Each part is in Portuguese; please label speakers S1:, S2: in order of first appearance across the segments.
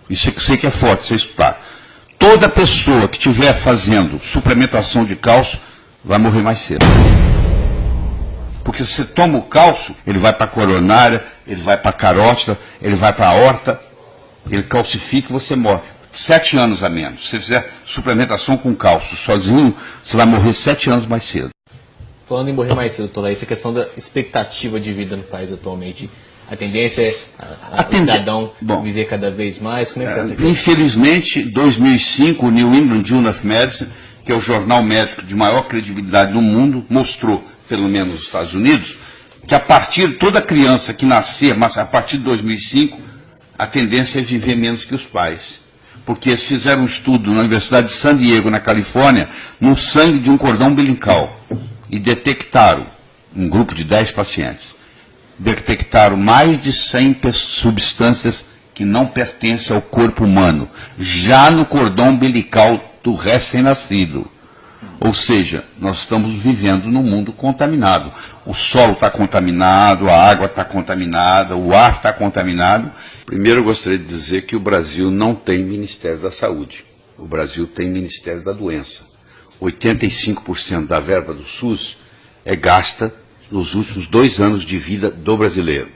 S1: Isso eu sei que é forte, você escutar. Toda pessoa que estiver fazendo suplementação de cálcio vai morrer mais cedo. Porque você toma o cálcio, ele vai para a coronária, ele vai para a carótida, ele vai para a aorta, ele calcifica e você morre. 7 anos a menos. Se você fizer suplementação com cálcio sozinho, você vai morrer 7 anos mais cedo.
S2: Falando em morrer mais cedo, Tola, essa questão da expectativa de vida no país atualmente, a tendência é o cidadão viver cada vez mais? Como é que está essa questão?
S1: Infelizmente, em 2005, o New England Journal of Medicine, que é o jornal médico de maior credibilidade do mundo, mostrou, pelo menos nos Estados Unidos, que a partir de toda criança que nascer, mas a partir de 2005, a tendência é viver menos que os pais. Porque eles fizeram um estudo na Universidade de San Diego, na Califórnia, no sangue de um cordão umbilical. E detectaram, um grupo de 10 pacientes, detectaram mais de 100 substâncias que não pertencem ao corpo humano, já no cordão umbilical do recém-nascido. Ou seja, nós estamos vivendo num mundo contaminado. O solo está contaminado, a água está contaminada, o ar está contaminado. Primeiro eu gostaria de dizer que o Brasil não tem Ministério da Saúde. O Brasil tem Ministério da Doença. 85% da verba do SUS é gasta nos últimos 2 anos de vida do brasileiro.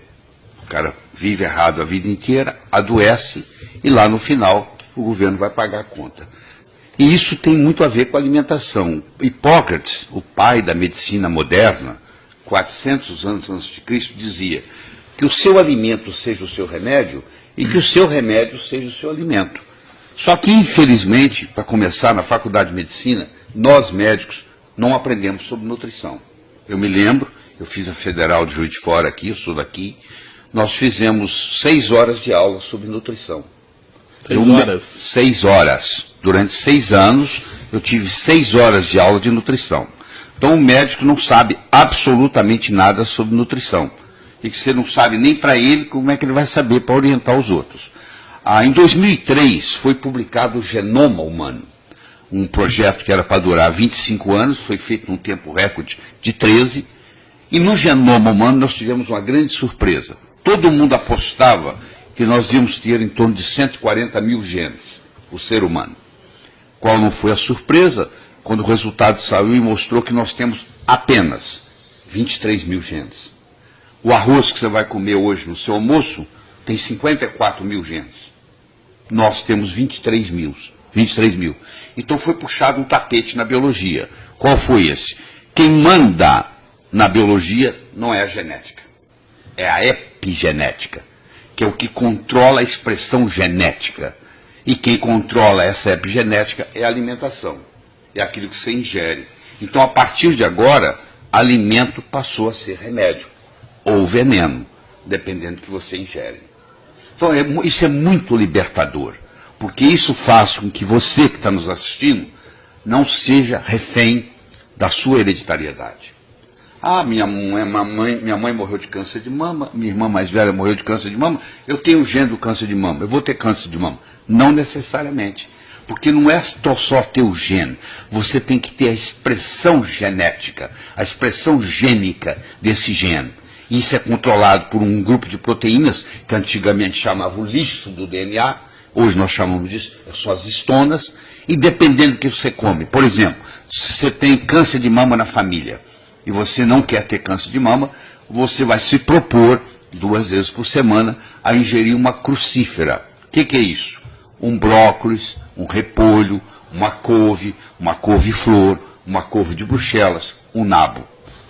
S1: O cara vive errado a vida inteira, adoece e lá no final o governo vai pagar a conta. E isso tem muito a ver com a alimentação. Hipócrates, o pai da medicina moderna, 400 anos antes de Cristo, dizia que o seu alimento seja o seu remédio e que o seu remédio seja o seu alimento. Só que, infelizmente, para começar, na faculdade de medicina, nós médicos não aprendemos sobre nutrição. Eu me lembro, eu fiz a Federal de Juiz de Fora aqui, eu sou daqui, nós fizemos 6 horas de aula sobre nutrição.
S2: 6 horas?
S1: 6 horas. Durante 6 anos, eu tive 6 horas de aula de nutrição. Então, o médico não sabe absolutamente nada sobre nutrição. E que você não sabe nem para ele como é que ele vai saber para orientar os outros. Em 2003, foi publicado o Genoma Humano, um projeto que era para durar 25 anos, foi feito num tempo recorde de 13, e no Genoma Humano nós tivemos uma grande surpresa. Todo mundo apostava que nós íamos ter em torno de 140 mil genes, o ser humano. Qual não foi a surpresa? Quando o resultado saiu e mostrou que nós temos apenas 23 mil genes. O arroz que você vai comer hoje no seu almoço tem 54 mil genes. Nós temos 23 mil. Então foi puxado um tapete na biologia. Qual foi esse? Quem manda na biologia não é a genética, é a epigenética, que é o que controla a expressão genética. E quem controla essa epigenética é a alimentação, é aquilo que você ingere. Então, a partir de agora, alimento passou a ser remédio, ou veneno, dependendo do que você ingere. Então, isso é muito libertador, porque isso faz com que você que está nos assistindo não seja refém da sua hereditariedade. Minha mãe morreu de câncer de mama, minha irmã mais velha morreu de câncer de mama, eu tenho o gene do câncer de mama, eu vou ter câncer de mama. Não necessariamente, porque não é só ter o gene, você tem que ter a expressão genética, a expressão gênica desse gene. Isso é controlado por um grupo de proteínas que antigamente chamava o lixo do DNA, hoje nós chamamos disso, são as histonas, e dependendo do que você come. Por exemplo, se você tem câncer de mama na família, e você não quer ter câncer de mama, você vai se propor 2 vezes por semana a ingerir uma crucífera. O que é isso? Um brócolis, um repolho, uma couve-flor, uma couve de Bruxelas, um nabo.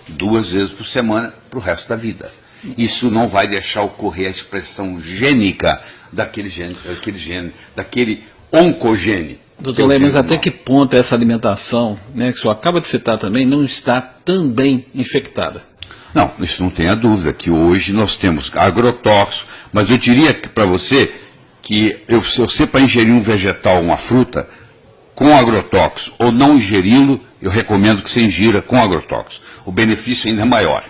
S1: 2 vezes por semana para o resto da vida. Isso não vai deixar ocorrer a expressão gênica daquele oncogene.
S3: Doutor Lê, mas até que ponto essa alimentação, né, que o senhor acaba de citar também, não está também infectada?
S1: Não, isso não tenha dúvida, que hoje nós temos agrotóxicos, mas eu diria para você que se você para ingerir um vegetal, uma fruta, com agrotóxico ou não ingeri-lo, eu recomendo que você ingira com agrotóxico. O benefício ainda é maior.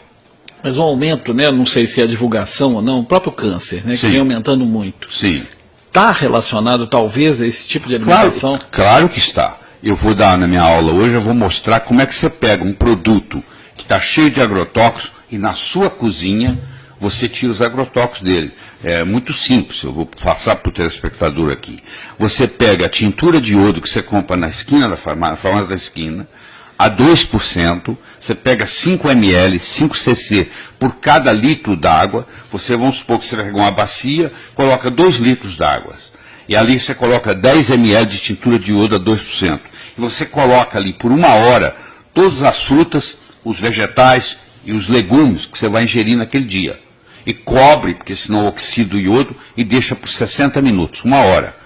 S3: Mas o aumento, né, não sei se é a divulgação ou não, o próprio câncer, né, que vem aumentando muito.
S1: Sim.
S3: Está relacionado, talvez, a esse tipo de alimentação?
S1: Claro que está. Eu vou dar na minha aula hoje, eu vou mostrar como é que você pega um produto que está cheio de agrotóxicos e na sua cozinha você tira os agrotóxicos dele. É muito simples, eu vou passar para o telespectador aqui. Você pega a tintura de iodo que você compra na esquina da farmácia da esquina, a 2%, você pega 5 ml, 5 cc por cada litro d'água, vamos supor que você pega uma bacia, coloca 2 litros d'água. E ali você coloca 10 ml de tintura de iodo a 2%. E você coloca ali por 1 hora todas as frutas, os vegetais e os legumes que você vai ingerir naquele dia. E cobre, porque senão oxida o iodo, e deixa por 60 minutos, 1 hora.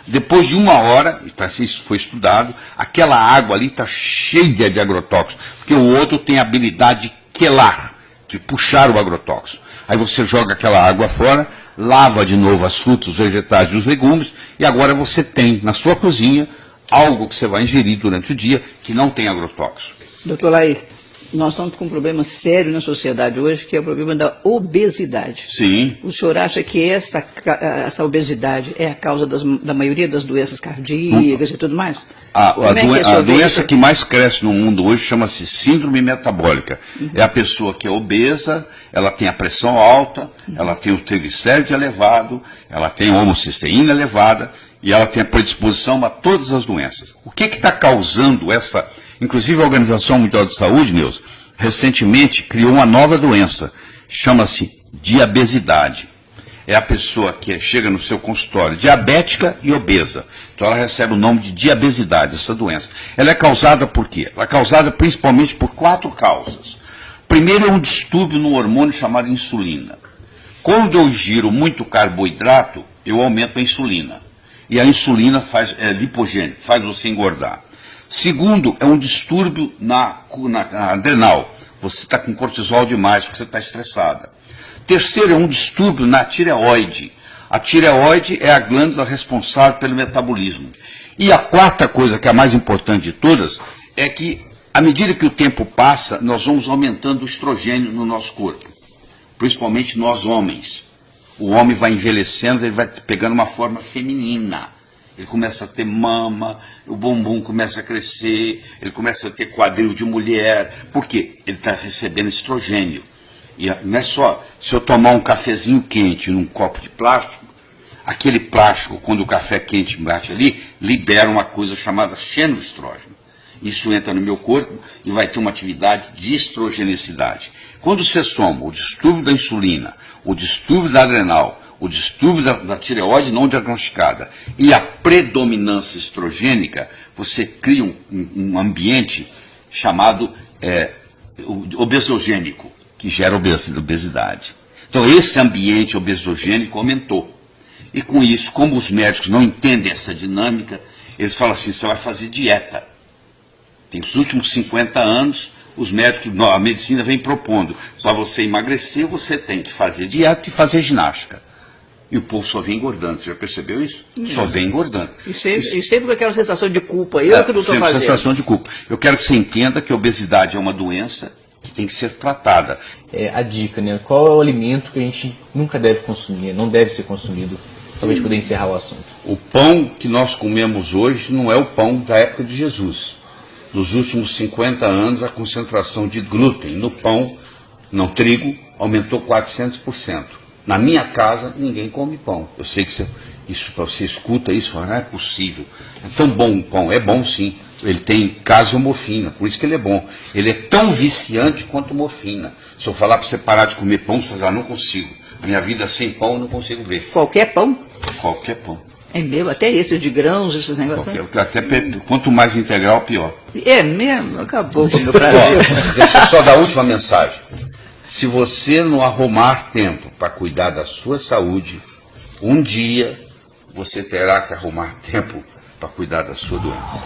S1: Depois de 1 hora, isso foi estudado, aquela água ali está cheia de agrotóxicos, porque o iodo tem a habilidade de quelar, de puxar o agrotóxico. Aí você joga aquela água fora, lava de novo as frutas, os vegetais e os legumes, e agora você tem na sua cozinha algo que você vai ingerir durante o dia que não tem agrotóxico.
S4: Doutor Lair, nós estamos com um problema sério na sociedade hoje, que é o problema da obesidade.
S1: Sim.
S4: O senhor acha que essa obesidade é a causa da maioria das doenças cardíacas e tudo mais?
S1: A doença que mais cresce no mundo hoje chama-se síndrome metabólica. É a pessoa que é obesa, ela tem a pressão alta, ela tem o triglicéride elevado, ela tem a homocisteína elevada e ela tem a predisposição a todas as doenças. O que está causando essa... Inclusive a Organização Mundial de Saúde, Neuza, recentemente criou uma nova doença, chama-se diabesidade. É a pessoa que chega no seu consultório diabética e obesa. Então ela recebe o nome de diabesidade, essa doença. Ela é causada por quê? Ela é causada principalmente por 4 causas. Primeiro é um distúrbio no hormônio chamado insulina. Quando eu ingiro muito carboidrato, eu aumento a insulina. E a insulina é lipogênica, faz você engordar. Segundo, é um distúrbio na adrenal. Você está com cortisol demais porque você está estressada. Terceiro, é um distúrbio na tireoide. A tireoide é a glândula responsável pelo metabolismo. E a quarta coisa, que é a mais importante de todas, é que, à medida que o tempo passa, nós vamos aumentando o estrogênio no nosso corpo. Principalmente nós homens. O homem vai envelhecendo, ele vai pegando uma forma feminina. Ele começa a ter mama, o bumbum começa a crescer, ele começa a ter quadril de mulher. Por quê? Ele está recebendo estrogênio. E não é só, se eu tomar um cafezinho quente num copo de plástico, aquele plástico, quando o café quente bate ali, libera uma coisa chamada xenoestrógeno. Isso entra no meu corpo e vai ter uma atividade de estrogenicidade. Quando você soma o distúrbio da insulina, o distúrbio da adrenal, o distúrbio da tireoide não diagnosticada e a predominância estrogênica, você cria um ambiente chamado obesogênico, que gera obesidade. Então, esse ambiente obesogênico aumentou. E com isso, como os médicos não entendem essa dinâmica, eles falam assim, você vai fazer dieta. Tem os últimos 50 anos, os médicos, a medicina vem propondo, para você emagrecer, você tem que fazer dieta e fazer ginástica. E o povo só vem engordando. Você já percebeu isso? Só vem engordando.
S4: E sempre com aquela sensação de culpa. Eu que não estou fazendo.
S1: Sensação de culpa. Eu quero que você entenda que a obesidade é uma doença que tem que ser tratada.
S2: A dica, né? Qual é o alimento que a gente nunca deve consumir, não deve ser consumido, só para a gente poder encerrar o assunto?
S1: O pão que nós comemos hoje não é o pão da época de Jesus. Nos últimos 50 anos, a concentração de glúten no pão, no trigo, aumentou 400%. Na minha casa, ninguém come pão. Eu sei que você escuta isso, não é possível. É tão bom o pão. É bom, sim. Ele tem caseomorfina, por isso que ele é bom. Ele é tão viciante quanto morfina. Se eu falar para você parar de comer pão, você vai falar, não consigo. A minha vida sem pão, eu não consigo ver.
S4: Qualquer pão?
S1: Qualquer pão.
S4: É mesmo? Até esses de grãos, esses negócios?
S1: Quanto mais integral, pior.
S4: É mesmo? Acabou com o meu prazer.
S1: Deixa eu só dar a última mensagem. Se você não arrumar tempo para cuidar da sua saúde, um dia você terá que arrumar tempo para cuidar da sua doença.